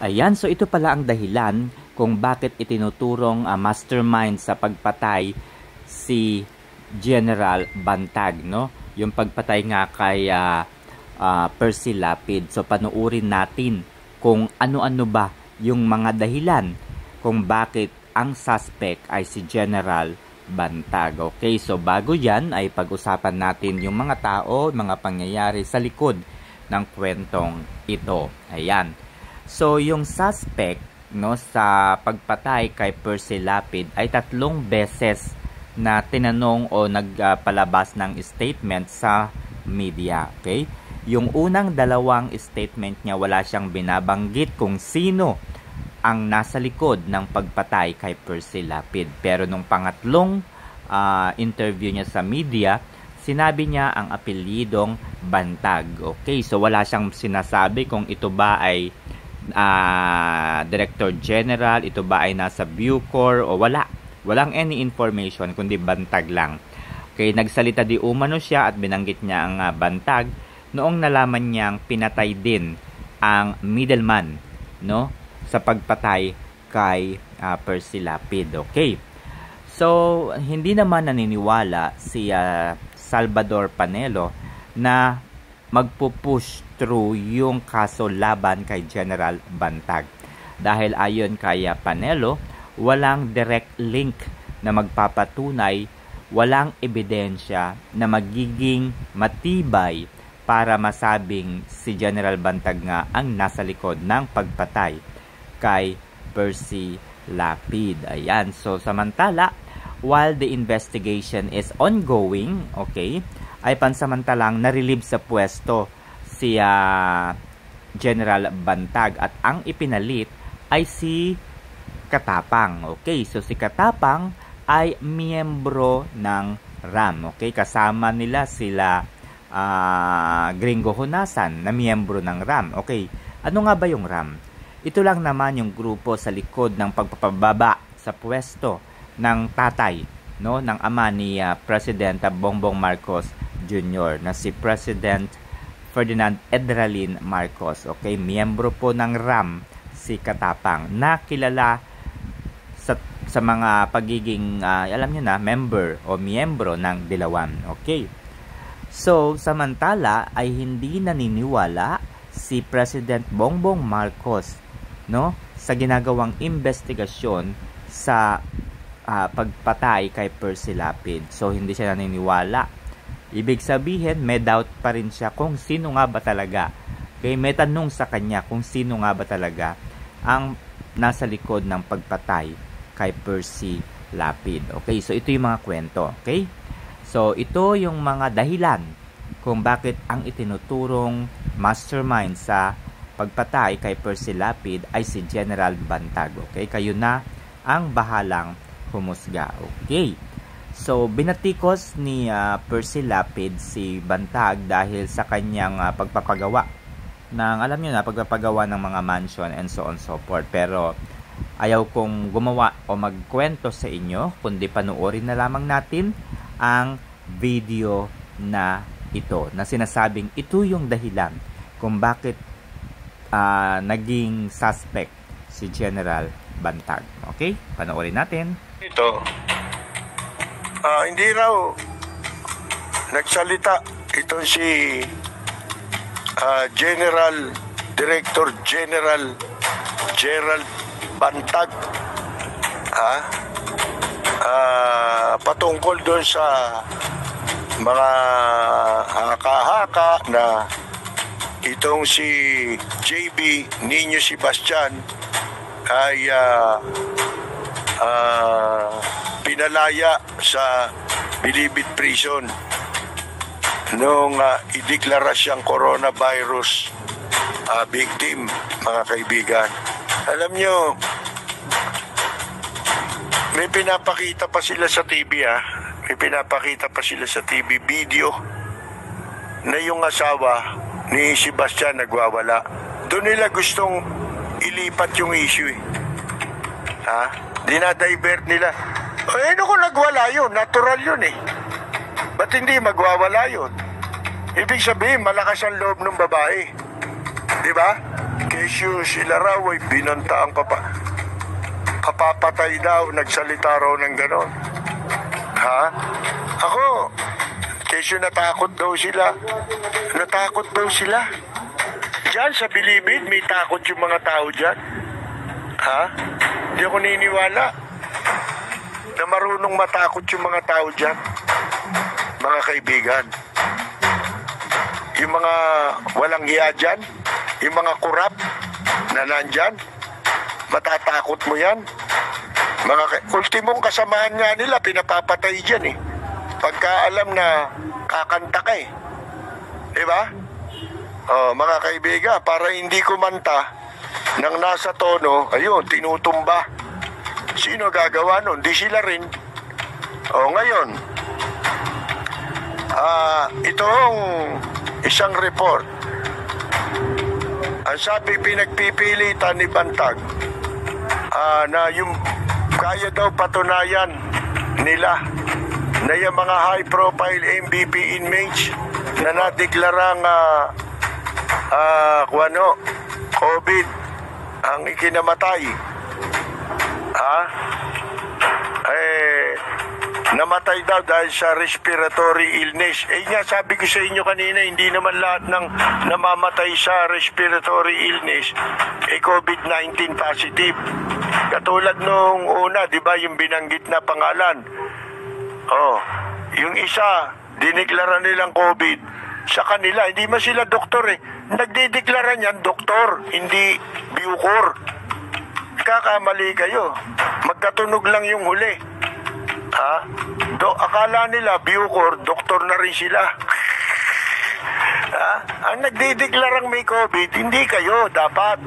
Ayan, so ito pala ang dahilan kung bakit itinuturong mastermind sa pagpatay si General Bantag, no? Yung pagpatay nga kay Percy Lapid. So panuurin natin kung ano-ano ba yung mga dahilan kung bakit ang suspect ay si General Bantag. Okay, so bago yan ay pag-usapan natin yung mga tao, mga pangyayari sa likod ng kwentong ito. Ayan. So yung suspect, no, sa pagpatay kay Percy Lapid ay 3 beses na tinanong o nagpalabas ng statement sa media. Okay? Yung unang 2 statement niya, wala siyang binabanggit kung sino ang nasa likod ng pagpatay kay Percy Lapid. Pero nung pangatlong interview niya sa media, sinabi niya ang apelyidong Bantag. Okay, so wala siyang sinasabi kung ito ba ay Director General, ito ba ay nasa Bucor o wala. Walang any information kundi Bantag lang. Okay, nagsalita di umano siya at binanggit niya ang Bantag noong nalaman niyang pinatay din ang middleman, no, sa pagpatay kay Percy Lapid. Okay. So, hindi naman naniniwala si Salvador Panelo na magpupush through yung kaso laban kay General Bantag. Dahil ayon kay Panelo, walang direct link na magpapatunay, walang ebidensya na magiging matibay para masabing si General Bantag nga ang nasa likod ng pagpatay kay Percy Lapid. Ayan. So, samantala, while the investigation is ongoing, okay, ay pansamantalang na-relieve sa pwesto si General Bantag at ang ipinalit ay si Katapang. Okay, so si Katapang ay miyembro ng RAM. Okay, kasama nila sila Gringo Honasan na miyembro ng RAM. Okay, ano nga ba yung RAM? Ito lang naman yung grupo sa likod ng pagpapababa sa pwesto ng tatay, no, ng ama ni President Bongbong Marcos Jr. na si President Ferdinand Edralin Marcos. Okay, miyembro po ng RAM si Katapang na kilala sa mga pagiging alam niyo na, member o miyembro ng Dilawan. Okay. So, samantala ay hindi naniniwala si President Bongbong Marcos, no, sa ginagawang investigasyon sa pagpatay kay Percy Lapid. So, hindi siya naniniwala. Ibig sabihin, may doubt pa rin siya kung sino nga ba talaga. Okay, may tanong sa kanya kung sino nga ba talaga ang nasa likod ng pagpatay kay Percy Lapid. Okay, so ito yung mga kwento. Okay? So, ito yung mga dahilan kung bakit ang itinuturong mastermind sa pagpatay kay Percy Lapid ay si General Bantag. Okay? Kayo na ang bahalang humusga. Okay? So, binatikos ni Percy Lapid si Bantag dahil sa kanyang pagpapagawa ng, alam niyo na, pagpapagawa ng mga mansion and so on so forth. Pero, ayaw kong gumawa o magkwento sa inyo, kundi panuorin na lamang natin ang video na ito, na sinasabing ito yung dahilan kung bakit naging suspect si General Bantag. Okay? Panoorin natin. Ito. Hindi raw nagsalita ito si Director General Gerald Bantag patungkol doon sa mga haka-haka na itong si JB Niño Sebastian ay pinalaya sa Bilibid Prison nung ideklara siyang coronavirus victim, mga kaibigan. Alam nyo, may pinapakita pa sila sa TV may pinapakita pa sila sa TV video na yung asawa ni Sebastian nagwawala. Doon nila gustong ilipat yung issue dinadivert nila. Kung nagwala yun, natural yun ba't hindi magwawala yun? Ibig sabihin, malakas ang loob ng babae. Di ba? Kaya sila raw ay binanta ang papapatay daw, nagsalita raw ng ganon. Ha? Ako, kesyo natakot daw sila. Natakot daw sila. Diyan sa Bilibid, may takot yung mga tao dyan. Ha? Hindi ako niniwala na marunong matakot yung mga tao dyan. Mga kaibigan. Yung mga walang hiya dyan, yung mga kurap na nandyan, matatakot mo yan. Ultimong kasamaan nga nila, pinapapatay dyan eh. Pagka alam na kakanta ka eh. Diba? Mga kaibigan, para hindi kumanta nang nasa tono, ayun, tinutumba. Sino gagawa nun? Di sila rin. Ngayon, itong isang report, ang sabi pinagpipilitan ni Bantag na yung kaya daw patunayan nila na yung mga high-profile MVP inmates na nadeklarang COVID ang ikinamatay. Namatay daw dahil sa respiratory illness. Nga sabi ko sa inyo kanina, hindi naman lahat ng namamatay sa respiratory illness COVID-19 positive. Katulad nung una, di ba, yung binanggit na pangalan. Yung isa, dineklara nilang COVID. Sa kanila, hindi man sila doktor eh. Nagdideklara niyan, doktor, hindi Bucor. Kakamali kayo. Magkatunog lang yung huli. Akala nila, Bucor, doktor na rin sila. Ang nagdideklarang may COVID, hindi kayo dapat.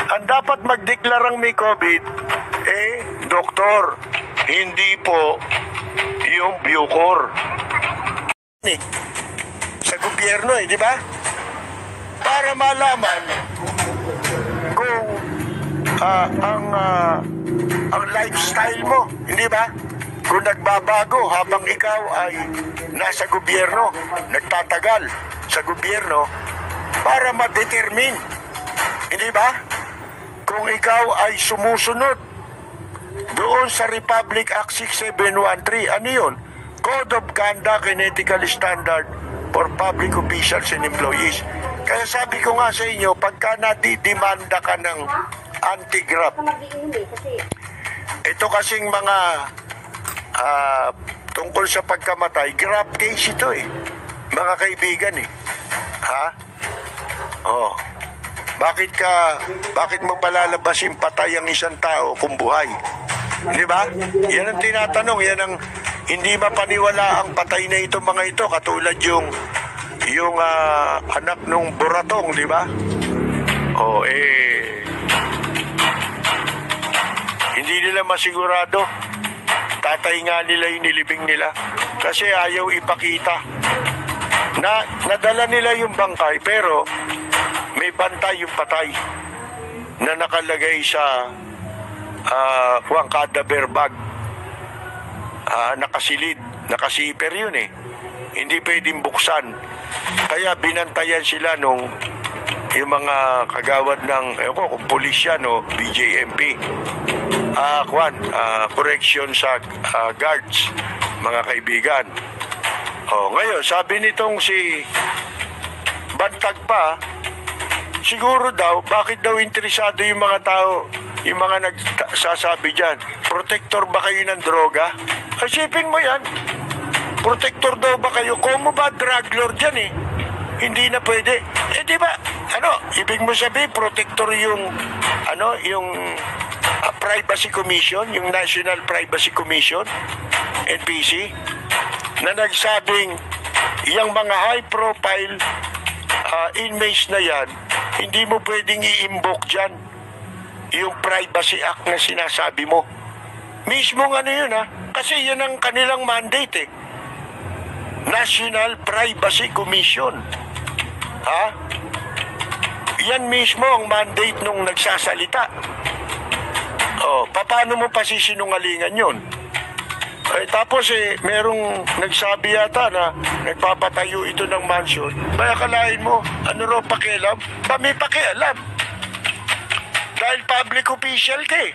Ang dapat magdeklarang may COVID, doktor. Hindi po yung Bucor. Sa gobyerno di ba? Para malaman kung ang lifestyle mo, hindi ba? Kung nagbabago habang ikaw ay nasa gobyerno, nagtatagal sa gobyerno, para ma-determine, hindi ba? Kung ikaw ay sumusunod doon sa Republic Act 6713, ano yun? Code of Conduct and Ethical Standard for Public Officials and Employees. Kaya sabi ko nga sa inyo, pagka nadidemanda ka ng anti-graft, ito kasing mga tungkol sa pagkamatay, graft case ito eh. Mga kaibigan eh. Bakit mo palalabasin patay ang isang tao kung buhay? Di ba? Yan ang tinatanong, yan ang hindi mapaniwala ang patay na ito mga ito, katulad yung anak nung Buratong, di ba? Hindi nila masigurado. Tatay nga nila yung nilibing nila kasi ayaw ipakita na nadala nila yung bangkay, pero may bantay yung patay na nakalagay sa cadaver bag. Nakasilid, nakasiper yun eh. Hindi pwedeng buksan. Kaya binantayan sila nung yung mga kagawad ng kung pulis yan o BJMP. Correction sa guards, mga kaibigan. Ngayon, sabi nitong si Bantag pa, siguro daw, bakit daw interesado yung mga tao, yung mga nagsasabi dyan, protector ba kayo ng droga? Isipin mo yan, protector daw ba kayo? Kung mo ba drug lord dyan eh, hindi na pwede. Di ba, ibig mo sabihin, protector yung Privacy Commission, yung National Privacy Commission, NPC, na nagsabing yung mga high-profile inmates na yan, hindi mo pwedeng i-invoke dyan yung Privacy Act na sinasabi mo. Mismo yun kasi yun ang kanilang mandate eh. National Privacy Commission. Yan mismo ang mandate nung nagsasalita. Paano mo pasisinungalingan yun? Tapos merong nagsabi yata na nagpapatayo ito ng mansion. May akalain mo, ano raw pakialam? May pakialam. Dahil public official ka eh.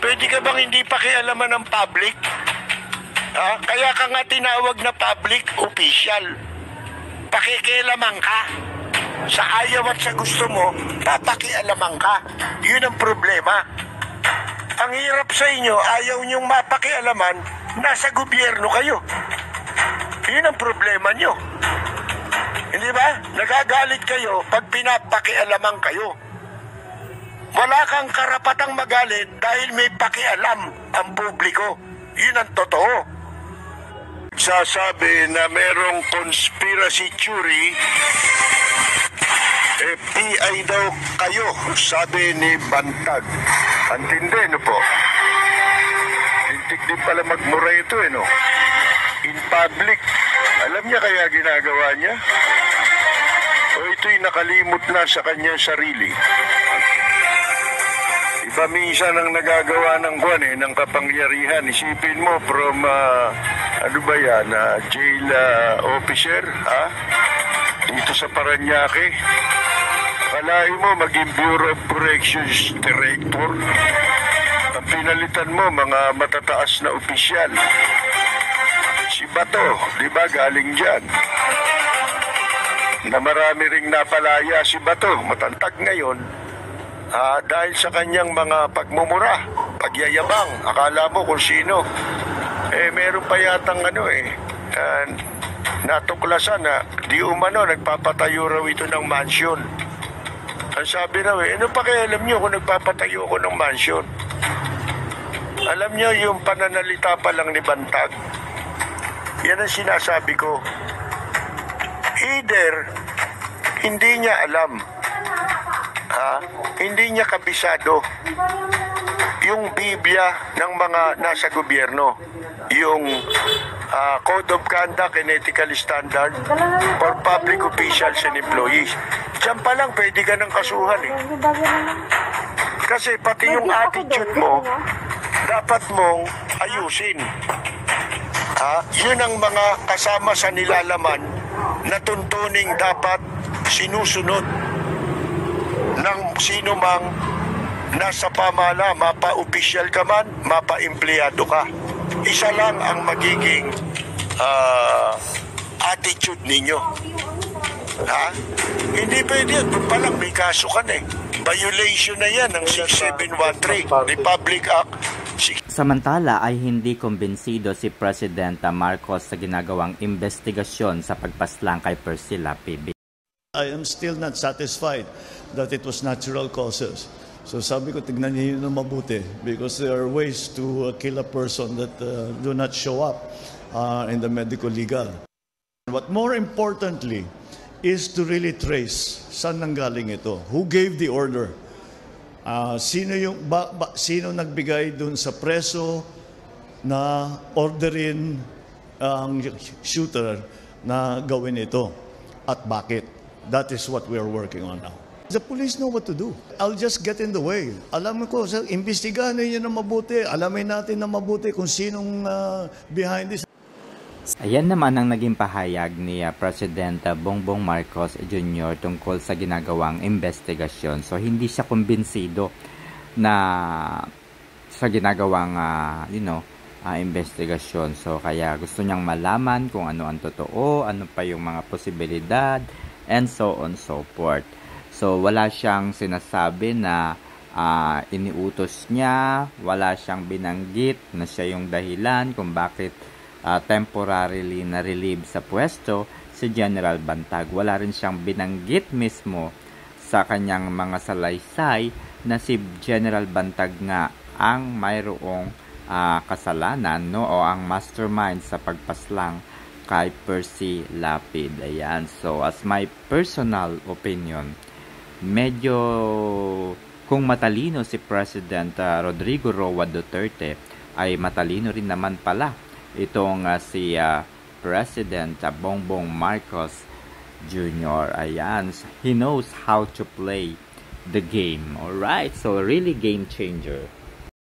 Pwede ka bang hindi pakialaman ng public? Ha? Kaya ka nga tinawag na public official. Pakikialaman ka. Sa ayaw at sa gusto mo, papakialaman ka. Yun ang problema. Ang hirap sa inyo, ayaw niyong mapakialaman, nasa gobyerno kayo. Yun ang problema niyo. Hindi ba? Nagagalit kayo pag pinapakialaman kayo. Wala kang karapatang magalit dahil may pakialam ang publiko. Yun ang totoo. Sasabi na merong conspiracy theory, PI daw kayo, sabi ni Bantag. Antindi, no po? Tintik din pala magmura ito, no? In public. Alam niya kaya ginagawa niya? O ito'y nakalimot na sa kanyang sarili? Iba minsan ang nagagawa ng buwan ng kapangyarihan. Isipin mo from, ano ba yan, jail officer, ha? Dito sa Paranaque. Kalahin mo maging Bureau of Corrections Director. Ang pinalitan mo, mga matataas na opisyal. Si Bato, di ba, galing dyan. Na marami ring napalaya si Bato, matantag ngayon. Dahil sa kanyang mga pagmumura, pagyayabang, akala mo kung sino. Meron pa yatang natuklasan na di umano nagpapatayo raw ito ng mansion. Ang sabi raw ano pakialam nyo kung nagpapatayo ko ng mansion? Alam nyo yung pananalita pa lang ni Bantag. Yan ang sinasabi ko. Either hindi niya alam, hindi niya kabisado yung Biblia ng mga nasa gobyerno, yung Code of Conduct and Ethical Standard for Public Officials and Employees. Diyan pa lang pwede ka ng kasuhan eh. Kasi pati yung attitude mo, dapat mong ayusin. Yun ang mga kasama sa nilalaman na tuntuning dapat sinusunod ng sino mang nasa pamala, mapa-official ka man, mapa-empleyado ka. Isa lang ang magiging attitude ninyo. Hindi pwede yan. Doon pa lang may kaso ka na eh. Violation na yan ng 6713 Republic Act. Samantala ay hindi kumbinsido si President Marcos sa ginagawang investigasyon sa pagpaslang kay Percy Lapid. I am still not satisfied that it was natural causes. So sabi ko, tignan niyo yun na mabuti because there are ways to kill a person that do not show up in the medical legal. But more importantly is to really trace saan nanggaling ito. Who gave the order? Sino nagbigay dun sa preso na orderin ang shooter na gawin ito at bakit? That is what we are working on now. The police know what to do. I'll just get in the way. Alam ko, imbestigahan niyo na mabuti. Alamin natin na mabuti kung sinong behind this. Ayan naman ang naging pahayag ni President Bongbong Marcos Jr. tungkol sa ginagawang investigasyon. So hindi siya kumbinsido na sa ginagawang investigasyon. So kaya gusto niyang malaman kung ano ang totoo, ano pa yung mga posibilidad, and so on so forth. So wala siyang sinasabi na iniutos niya, wala siyang binanggit na siya yung dahilan kung bakit temporarily na-relieve sa pwesto si General Bantag. Wala rin siyang binanggit mismo sa kanyang mga salaysay na si General Bantag nga ang mayroong kasalanan o ang mastermind sa pagpaslang kay Percy Lapid. Ayan. So as my personal opinion, medyo kung matalino si President Rodrigo Roa Duterte, ay matalino rin naman pala itong si President Bongbong Marcos Jr. Ayan. He knows how to play the game. Alright? So really game changer.